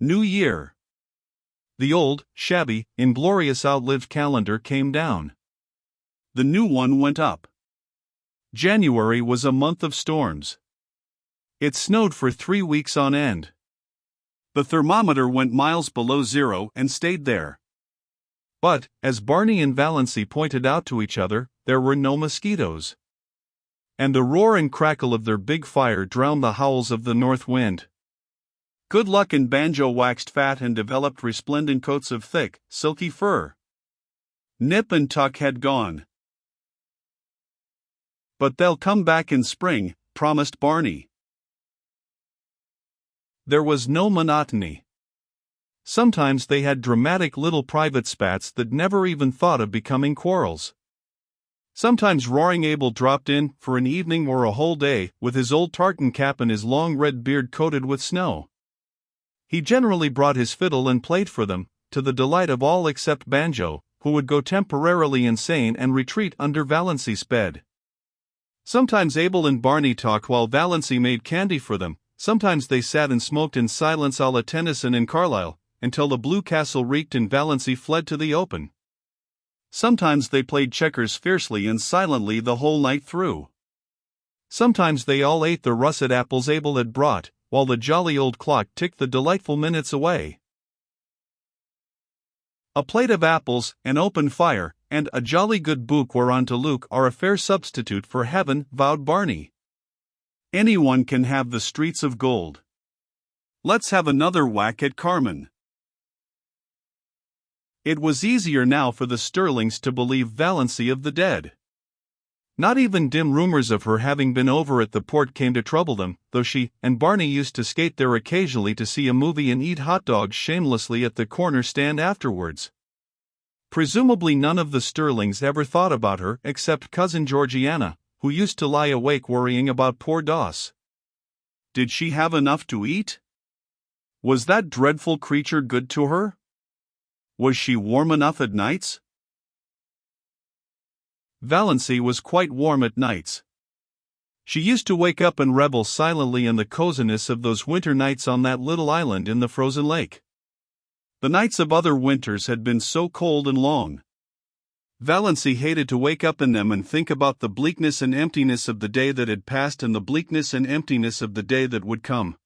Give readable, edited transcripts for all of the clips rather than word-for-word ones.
New Year. The old, shabby, inglorious outlived calendar came down. The new one went up. January was a month of storms. It snowed for 3 weeks on end. The thermometer went miles below zero and stayed there. But, as Barney and Valency pointed out to each other, there were no mosquitoes. And the roar and crackle of their big fire drowned the howls of the north wind. Good Luck and Banjo waxed fat and developed resplendent coats of thick, silky fur. Nip and Tuck had gone. But they'll come back in spring, promised Barney. There was no monotony. Sometimes they had dramatic little private spats that never even thought of becoming quarrels. Sometimes Roaring Abel dropped in, for an evening or a whole day, with his old tartan cap and his long red beard coated with snow. He generally brought his fiddle and played for them, to the delight of all except Banjo, who would go temporarily insane and retreat under Valency's bed. Sometimes Abel and Barney talked while Valency made candy for them. Sometimes they sat and smoked in silence a la Tennyson and Carlyle, until the Blue Castle reeked and Valency fled to the open. Sometimes they played checkers fiercely and silently the whole night through. Sometimes they all ate the russet apples Abel had brought, while the jolly old clock ticked the delightful minutes away. A plate of apples, an open fire, and a jolly good book whereon to look are a fair substitute for heaven, vowed Barney. Anyone can have the streets of gold. Let's have another whack at Carmen. It was easier now for the Sterlings to believe Valency of the dead. Not even dim rumors of her having been over at the port came to trouble them, though she and Barney used to skate there occasionally to see a movie and eat hot dogs shamelessly at the corner stand afterwards. Presumably none of the Sterlings ever thought about her except Cousin Georgiana, who used to lie awake worrying about poor Doss. Did she have enough to eat? Was that dreadful creature good to her? Was she warm enough at nights? Valency was quite warm at nights. She used to wake up and revel silently in the coziness of those winter nights on that little island in the frozen lake. The nights of other winters had been so cold and long. Valency hated to wake up in them and think about the bleakness and emptiness of the day that had passed and the bleakness and emptiness of the day that would come.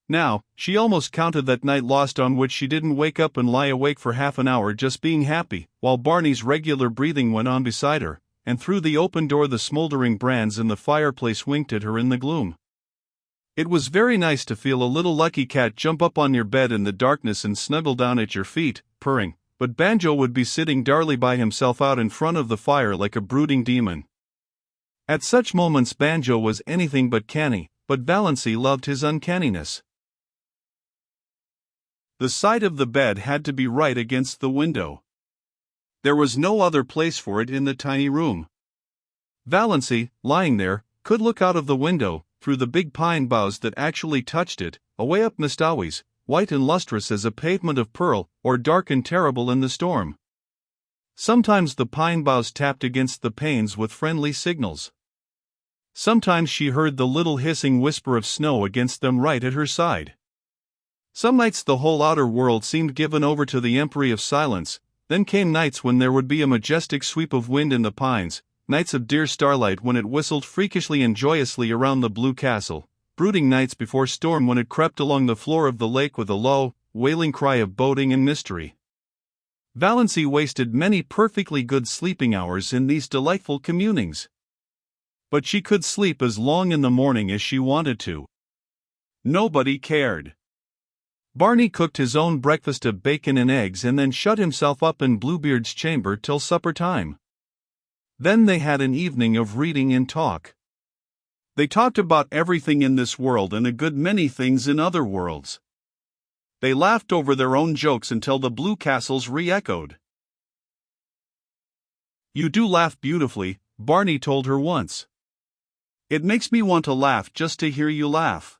Now, she almost counted that night lost on which she didn't wake up and lie awake for half an hour just being happy, while Barney's regular breathing went on beside her, and through the open door the smoldering brands in the fireplace winked at her in the gloom. It was very nice to feel a little lucky cat jump up on your bed in the darkness and snuggle down at your feet, purring, but Banjo would be sitting darkly by himself out in front of the fire like a brooding demon. At such moments Banjo was anything but canny, but Valency loved his uncanniness. The side of the bed had to be right against the window. There was no other place for it in the tiny room. Valency, lying there, could look out of the window, through the big pine boughs that actually touched it, away up Mestawis, white and lustrous as a pavement of pearl, or dark and terrible in the storm. Sometimes the pine boughs tapped against the panes with friendly signals. Sometimes she heard the little hissing whisper of snow against them right at her side. Some nights the whole outer world seemed given over to the empery of silence. Then came nights when there would be a majestic sweep of wind in the pines, nights of dear starlight when it whistled freakishly and joyously around the Blue Castle, brooding nights before storm when it crept along the floor of the lake with a low, wailing cry of boding and mystery. Valency wasted many perfectly good sleeping hours in these delightful communings. But she could sleep as long in the morning as she wanted to. Nobody cared. Barney cooked his own breakfast of bacon and eggs and then shut himself up in Bluebeard's chamber till supper time. Then they had an evening of reading and talk. They talked about everything in this world and a good many things in other worlds. They laughed over their own jokes until the Blue Castles re-echoed. "You do laugh beautifully," Barney told her once. "It makes me want to laugh just to hear you laugh.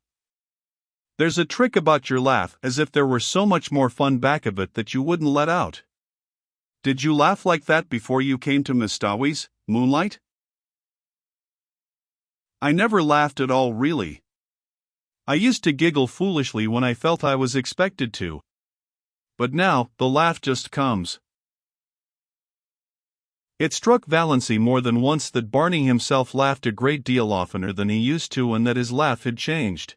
There's a trick about your laugh, as if there were so much more fun back of it that you wouldn't let out. Did you laugh like that before you came to Mestawis, Moonlight?" "I never laughed at all really. I used to giggle foolishly when I felt I was expected to. But now, the laugh just comes. It struck Valancy more than once that Barney himself laughed a great deal oftener than he used to and that his laugh had changed.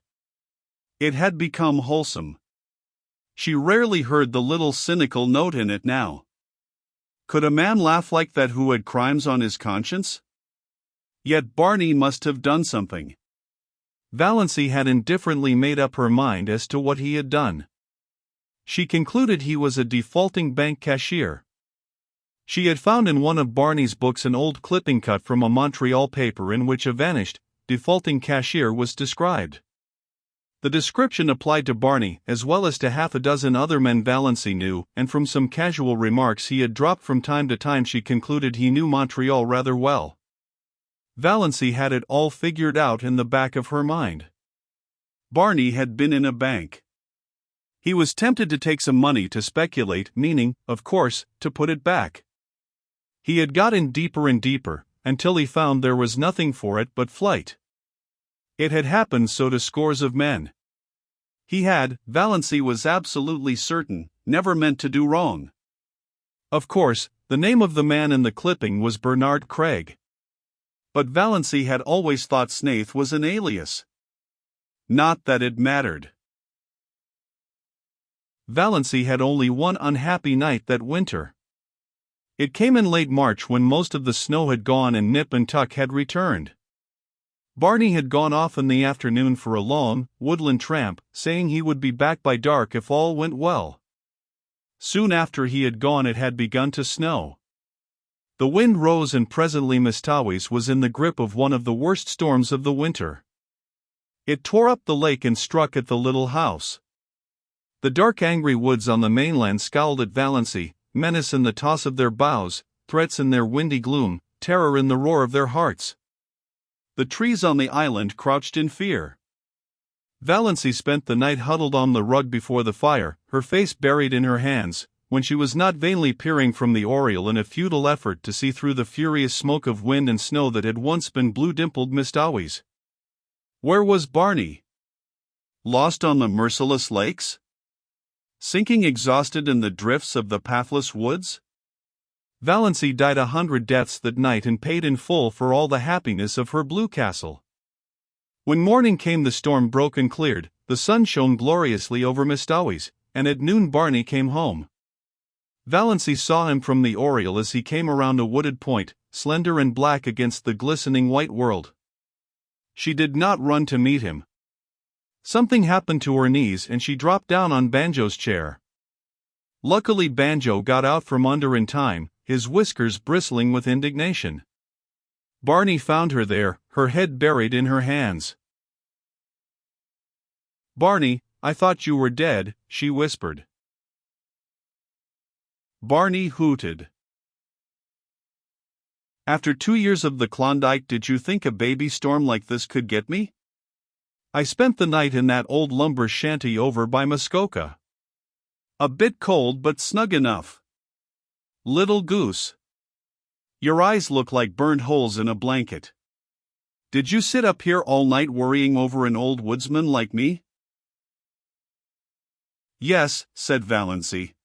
It had become wholesome. She rarely heard the little cynical note in it now. Could a man laugh like that who had crimes on his conscience? Yet Barney must have done something. Valancy had indifferently made up her mind as to what he had done. She concluded he was a defaulting bank cashier. She had found in one of Barney's books an old clipping cut from a Montreal paper in which a vanished, defaulting cashier was described. The description applied to Barney as well as to half a dozen other men Valancy knew, and from some casual remarks he had dropped from time to time she concluded he knew Montreal rather well. Valancy had it all figured out in the back of her mind. Barney had been in a bank. He was tempted to take some money to speculate, meaning, of course, to put it back. He had got in deeper and deeper, until he found there was nothing for it but flight. It had happened so to scores of men. He had, Valancy was absolutely certain, never meant to do wrong. Of course, the name of the man in the clipping was Bernard Craig. But Valancy had always thought Snaith was an alias. Not that it mattered. Valancy had only one unhappy night that winter. It came in late March when most of the snow had gone and Nip and Tuck had returned. Barney had gone off in the afternoon for a long, woodland tramp, saying he would be back by dark if all went well. Soon after he had gone it had begun to snow. The wind rose and presently Mistawis was in the grip of one of the worst storms of the winter. It tore up the lake and struck at the little house. The dark angry woods on the mainland scowled at Valancy, menace in the toss of their boughs, threats in their windy gloom, terror in the roar of their hearts. The trees on the island crouched in fear. Valancy spent the night huddled on the rug before the fire, her face buried in her hands, when she was not vainly peering from the oriel in a futile effort to see through the furious smoke of wind and snow that had once been blue-dimpled Mistawis. Where was Barney? Lost on the merciless lakes? Sinking exhausted in the drifts of the pathless woods? Valancy died 100 deaths that night and paid in full for all the happiness of her blue castle. When morning came the storm broke and cleared, the sun shone gloriously over Mistawis, and at noon Barney came home. Valancy saw him from the oriel as he came around a wooded point, slender and black against the glistening white world. She did not run to meet him. Something happened to her knees and she dropped down on Banjo's chair. Luckily Banjo got out from under in time, his whiskers bristling with indignation. Barney found her there, her head buried in her hands. "Barney, I thought you were dead," she whispered. Barney hooted. "After 2 years of the Klondike, did you think a baby storm like this could get me? I spent the night in that old lumber shanty over by Muskoka. A bit cold but snug enough. Little goose. Your eyes look like burned holes in a blanket. Did you sit up here all night worrying over an old woodsman like me?" "Yes," said Valancy.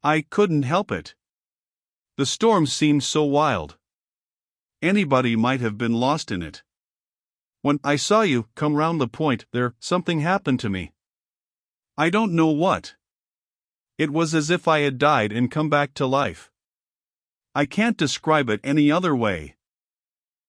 "I couldn't help it. The storm seemed so wild. Anybody might have been lost in it. When I saw you come round the point there, something happened to me. I don't know what. It was as if I had died and come back to life. I can't describe it any other way.